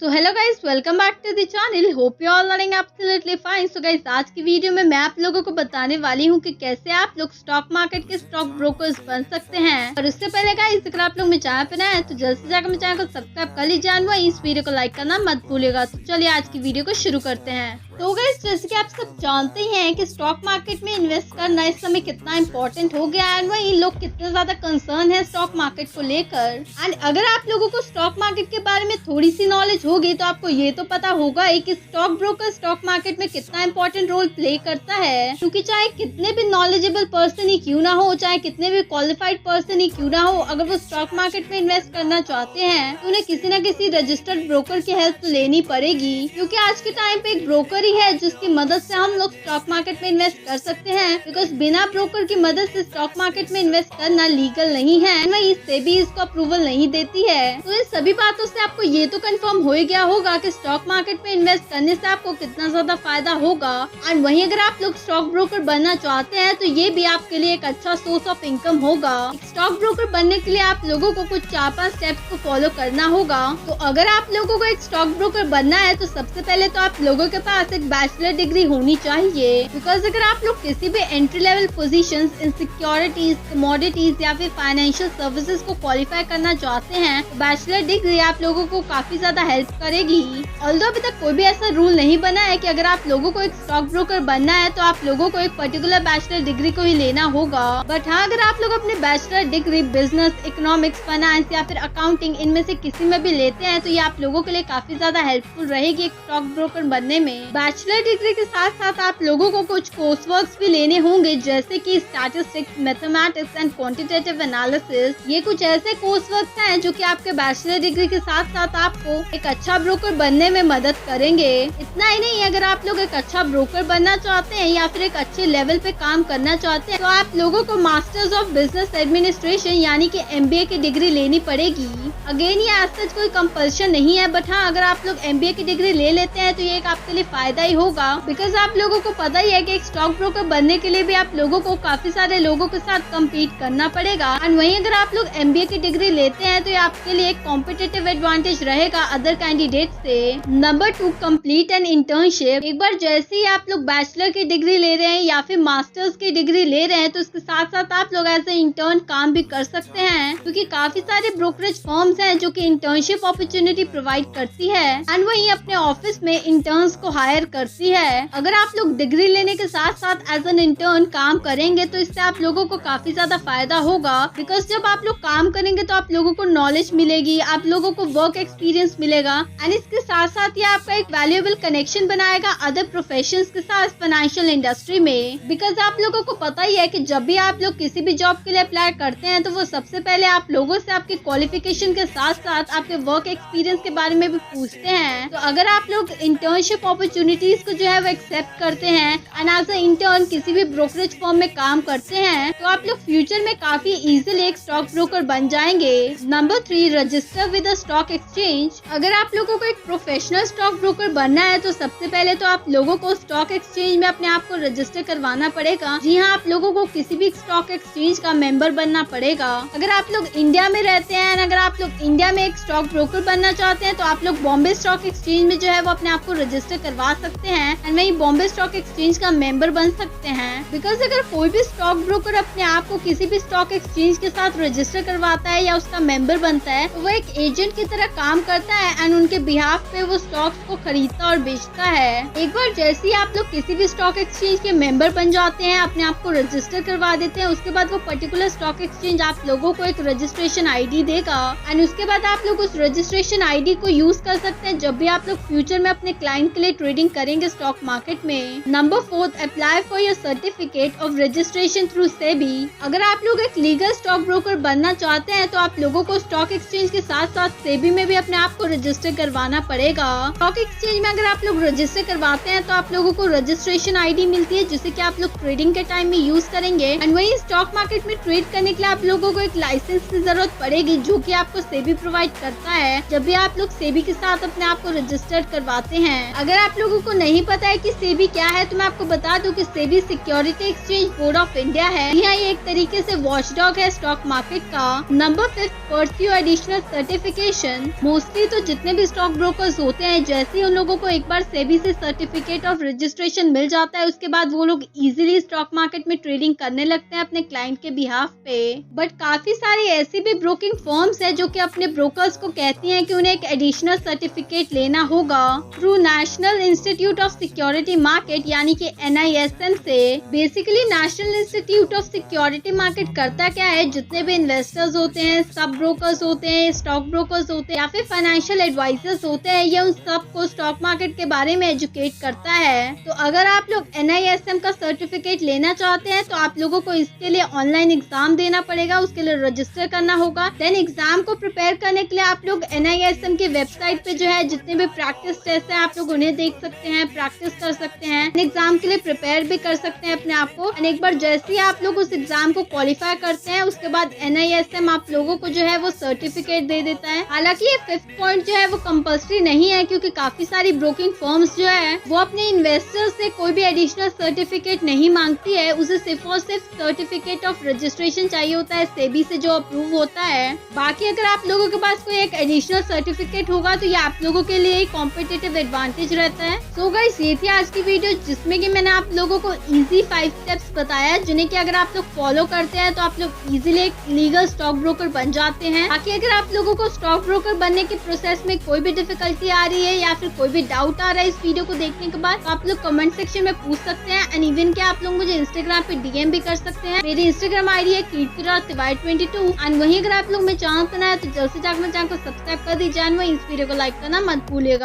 So hello guys, welcome back to the channel. Hope you all are absolutely fine. So guys, आज की video में मैं आप लोगों को बताने वाली हूँ कि कैसे आप लोग स्टॉक मार्केट के स्टॉक ब्रोकर्स बन सकते हैं। और उससे पहले गाइस, अगर आप लोग मेरे चैनल पे नए हैं तो जल्द से जाकर मेरे चैनल को सब्सक्राइब कर लीजिए और इस वीडियो को लाइक करना मत भूलिएगा। तो चलिए आज की वीडियो को शुरू करते हैं। तो गाइस, जैसे कि आप सब जानते ही हैं कि स्टॉक मार्केट में इन्वेस्ट करना इस समय कितना इम्पोर्टेंट हो गया है। वही लोग कितने ज्यादा कंसर्न है स्टॉक मार्केट को लेकर। एंड अगर आप लोगों को स्टॉक मार्केट के बारे में थोड़ी सी नॉलेज होगी तो आपको ये तो पता होगा ही कि स्टॉक ब्रोकर स्टॉक मार्केट में कितना इम्पोर्टेंट रोल प्ले करता है। क्योंकि चाहे कितने भी नॉलेजेबल पर्सन ही क्यों ना हो, चाहे कितने भी क्वालिफाइड पर्सन ही क्यों ना हो, अगर वो स्टॉक मार्केट में इन्वेस्ट करना चाहते हैं तो उन्हें किसी न किसी रजिस्टर्ड ब्रोकर की हेल्प लेनी पड़ेगी। क्योंकि आज के टाइम पे एक ब्रोकर ही है जिसकी मदद से हम लोग स्टॉक मार्केट में इन्वेस्ट कर सकते हैं। बिकॉज बिना ब्रोकर की मदद से स्टॉक मार्केट में इन्वेस्ट करना लीगल नहीं है, वही सेबी इसको अप्रूवल नहीं देती है। तो इन सभी बातों से आपको ये तो कंफर्म हो गया होगा कि स्टॉक मार्केट में इन्वेस्ट करने से आपको कितना ज्यादा फायदा होगा। और वहीं अगर आप लोग स्टॉक ब्रोकर बनना चाहते हैं तो ये भी आपके लिए एक अच्छा सोर्स ऑफ इनकम होगा। स्टॉक ब्रोकर बनने के लिए आप लोगों को कुछ 4-5 स्टेप्स को फॉलो करना होगा। तो अगर आप लोगों को एक स्टॉक ब्रोकर बनना है तो सबसे पहले तो आप लोगों के पास एक बैचलर डिग्री होनी चाहिए। बिकॉज अगर आप लोग किसी भी entry level positions in securities, commodities या फिर फाइनेंशियल सर्विसेज को क्वालिफाई करना चाहते हैं तो बैचलर डिग्री आप लोगों को काफी ज्यादा हेल्प करेगी। ऑल्दो अभी तक कोई भी ऐसा रूल नहीं बना है कि अगर आप लोगों को एक स्टॉक ब्रोकर बनना है तो आप लोगों को एक पर्टिकुलर बैचलर डिग्री को ही लेना होगा। बट हाँ, अगर आप लोग अपने bachelor degree business, economics, finance या फिर अकाउंटिंग इनमें से किसी में भी लेते हैं तो ये आप लोगों के लिए काफी ज्यादा हेल्पफुल रहेगी एक स्टॉक ब्रोकर बनने में। बैचलर डिग्री के साथ साथ आप लोगों को कुछ कोर्स वर्क भी लेने होंगे, जैसे कि statistics, mathematics and quantitative analysis. ये कुछ ऐसे कोर्स वर्क हैं जो कि आपके बैचलर डिग्री के साथ साथ आपको एक अच्छा ब्रोकर बनने में मदद करेंगे। इतना ही नहीं, अगर आप लोग एक अच्छा ब्रोकर बनना चाहते हैं या फिर एक अच्छे लेवल पे काम करना चाहते हैं तो आप लोगों को मास्टर्स ऑफ बिजनेस एडमिनिस्ट्रेशन यानी कि MBA की डिग्री लेनी पड़ेगी। अगेन ये आज तक कोई कंपल्शन नहीं है, बट हाँ, अगर आप लोग MBA की डिग्री ले लेते हैं तो ये एक आपके लिए फायदा ही होगा। बिकॉज आप लोगों को पता ही है कि एक स्टॉक ब्रोकर बनने के लिए भी आप लोगों को काफी सारे लोगों के साथ कम्पीट करना पड़ेगा। और वहीं अगर आप लोग MBA की डिग्री लेते हैं तो ये आपके लिए एक कॉम्पिटिटिव एडवांटेज रहेगा अदर कैंडिडेट से। Number 2, complete an internship. एक बार जैसे ही आप लोग बैचलर की डिग्री ले रहे हैं या फिर मास्टर्स की डिग्री ले रहे हैं तो उसके साथ साथ आप लोग एज ए इंटर्न काम भी कर सकते हैं। क्योंकि काफी सारे ब्रोकरेज फर्म्स हैं जो कि इंटर्नशिप अपॉर्चुनिटी प्रोवाइड करती है एंड वही अपने ऑफिस में इंटर्न्स को हायर करती है। अगर आप लोग डिग्री लेने के साथ साथ एज एन इंटर्न काम करेंगे तो इससे आप लोगों को काफी ज्यादा फायदा होगा। बिकॉज जब आप लोग काम करेंगे तो आप लोगों को नॉलेज मिलेगी, आप लोगों को वर्क एक्सपीरियंस मिलेगा एंड इसके साथ साथ ये आपका एक वैल्यूएबल कनेक्शन बनाएगा अदर प्रोफेशंस के साथ फाइनेंशियल इंडस्ट्री में। बिकॉज आप लोगों को पता ही है कि जब भी आप लोग किसी भी जॉब के लिए अप्लाई करते हैं तो वो सबसे पहले आप लोगों से आपके क्वालिफिकेशन के साथ साथ आपके वर्क एक्सपीरियंस के बारे में भी पूछते हैं। तो अगर आप लोग इंटर्नशिप अपॉर्चुनिटीज को जो है वो एक्सेप्ट करते हैं एंड एज ए इंटर्न किसी भी ब्रोकरेज फर्म में काम करते हैं तो आप लोग फ्यूचर में काफी इजीली एक स्टॉक ब्रोकर बन जाएंगे। Number 3, register with a stock exchange. अगर आप लोगों को एक प्रोफेशनल स्टॉक ब्रोकर बनना है तो सबसे पहले तो आप लोगों को स्टॉक एक्सचेंज में अपने आप को रजिस्टर करवाना पड़ेगा। जी हाँ, आप लोगों को किसी भी स्टॉक एक्सचेंज का मेंबर बनना पड़ेगा। अगर आप लोग इंडिया में रहते हैं, अगर आप लोग इंडिया में एक स्टॉक ब्रोकर बनना चाहते हैं तो आप लोग बॉम्बे स्टॉक एक्सचेंज में जो है वो अपने आप को रजिस्टर करवा सकते हैं एंड वही बॉम्बे स्टॉक एक्सचेंज का मेंबर बन सकते हैं। बिकॉज अगर कोई भी स्टॉक ब्रोकर अपने आप को किसी भी स्टॉक एक्सचेंज के साथ रजिस्टर करवाता है या उसका मेंबर बनता है तो वो एक एजेंट की तरह काम करता है एंड उनके बिहाफ पे वो स्टॉक्स को खरीदता और बेचता है। एक बार जैसे ही आप लोग किसी भी स्टॉक एक्सचेंज के मेंबर बन जाते हैं, अपने आप को रजिस्टर करवा देते हैं, उसके बाद वो पर्टिकुलर स्टॉक एक्सचेंज आप लोगों को एक रजिस्ट्रेशन ID देगा एंड उसके बाद आप लोग उस रजिस्ट्रेशन ID को यूज कर सकते हैं जब भी आप लोग फ्यूचर में अपने क्लाइंट के लिए ट्रेडिंग करेंगे स्टॉक मार्केट में। Number 4, apply for your certificate of registration through SEBI. अगर आप लोग एक लीगल स्टॉक ब्रोकर बनना चाहते हैं तो आप लोगों को स्टॉक एक्सचेंज के साथ साथ सेबी में भी अपने आप को रजिस्टर करवाना पड़ेगा। स्टॉक एक्सचेंज में अगर आप लोग रजिस्टर करवाते हैं तो आप लोगों को रजिस्ट्रेशन ID मिलती है जिसे कि आप लोग ट्रेडिंग के टाइम में यूज करेंगे एंड वही स्टॉक मार्केट में ट्रेड करने के लिए आप लोगों को एक लाइसेंस की जरूरत पड़ेगी जो कि आपको सेबी प्रोवाइड करता है जब भी आप लोग सेबी के साथ अपने आप को रजिस्टर्ड करवाते हैं। अगर आप लोगों लोगों को नहीं पता है कि सेबी क्या है, तो मैं आपको बता दूं कि SEBI security exchange board of India है। यह एक तरीके से वॉचडॉग है स्टॉक मार्केट का। Number 5, pursue additional certification. Mostly तो जितने भी स्टॉक ब्रोकर्स होते हैं, जैसे ही उन लोगों को एक बार सेबी से सर्टिफिकेट ऑफ रजिस्ट्रेशन मिल जाता है, उसके बाद वो लोग इजीली स्टॉक मार्केट में ट्रेडिंग करने लगते हैं अपने क्लाइंट के बिहाफ पे। बट काफी सारी ऐसी भी ब्रोकिंग फर्म्स है जो कि अपने ब्रोकर्स को कहती हैं कि उन्हें एक एडिशनल सर्टिफिकेट लेना होगा through national institute of security market यानी कि NISM से। Basically national institute of security market करता क्या है, जितने भी इन्वेस्टर्स होते हैं, सब ब्रोकर्स होते हैं, स्टॉक ब्रोकर्स होते हैं या फिर फाइनेंशियल एडवाइजर्स होते हैं, ये उन सबको स्टॉक मार्केट के बारे में एजुकेट करता है। तो अगर आप लोग NISM का सर्टिफिकेट लेना चाहते हैं तो आप लोगों को इसके लिए ऑनलाइन एग्जाम देना पड़ेगा, उसके लिए रजिस्टर करना होगा। देन एग्जाम को प्रिपेयर करने के लिए आप लोग NISM की वेबसाइट पे जो है जितने भी प्रैक्टिस टेस्ट है आप लोग उन्हें देख सकते हैं, प्रैक्टिस कर सकते हैं, एग्जाम के लिए प्रिपेयर भी कर सकते हैं अपने आप को। एक बार जैसे ही आप लोग उस एग्जाम को क्वालिफाई करते हैं, उसके बाद NISM आप लोगों को जो है वो सर्टिफिकेट दे देता है। हालांकि ये 5th पॉइंट जो है वो कंपल्सरी नहीं है, क्योंकि काफी सारी ब्रोकिंग फर्म्स जो है वो अपने इन्वेस्टर्स से कोई भी एडिशनल सर्टिफिकेट नहीं मांगती है, उसे सिर्फ और सिर्फ सर्टिफिकेट ऑफ रजिस्ट्रेशन चाहिए होता है सेबी से जो अप्रूव होता है। बाकी अगर आप लोगों के पास कोई एक एडिशनल सर्टिफिकेट होगा तो ये आप लोगों के लिए कॉम्पिटिटिव एडवांटेज रहता है। सो गाइस, ये थी आज की वीडियो जिसमें कि मैंने आप लोगों को इजी 5 स्टेप्स बताया, जिन्हें कि अगर आप लोग फॉलो करते हैं तो आप लोग इजीली एक लीगल स्टॉक ब्रोकर बन जाते हैं। बाकी अगर आप लोगों को स्टॉक ब्रोकर बनने के प्रोसेस में कोई भी डिफिकल्टी आ रही है या फिर कोई भी डाउट आ रहा है इस वीडियो को देखने के बाद, तो आप लोग कमेंट सेक्शन में पूछ सकते हैं। एंड इवन कि आप लोग मुझे इंस्टाग्राम पे DM भी कर सकते हैं। मेरी इंस्टाग्राम ID है kirti.tiwari22। एंड वहीं अगर आप लोग मेरे चैनल पर नए हैं तो जल्द से जाकर मेरे चैनल को सब्सक्राइब कर दीजिए। इस वीडियो को लाइक करना मत भूलिएगा।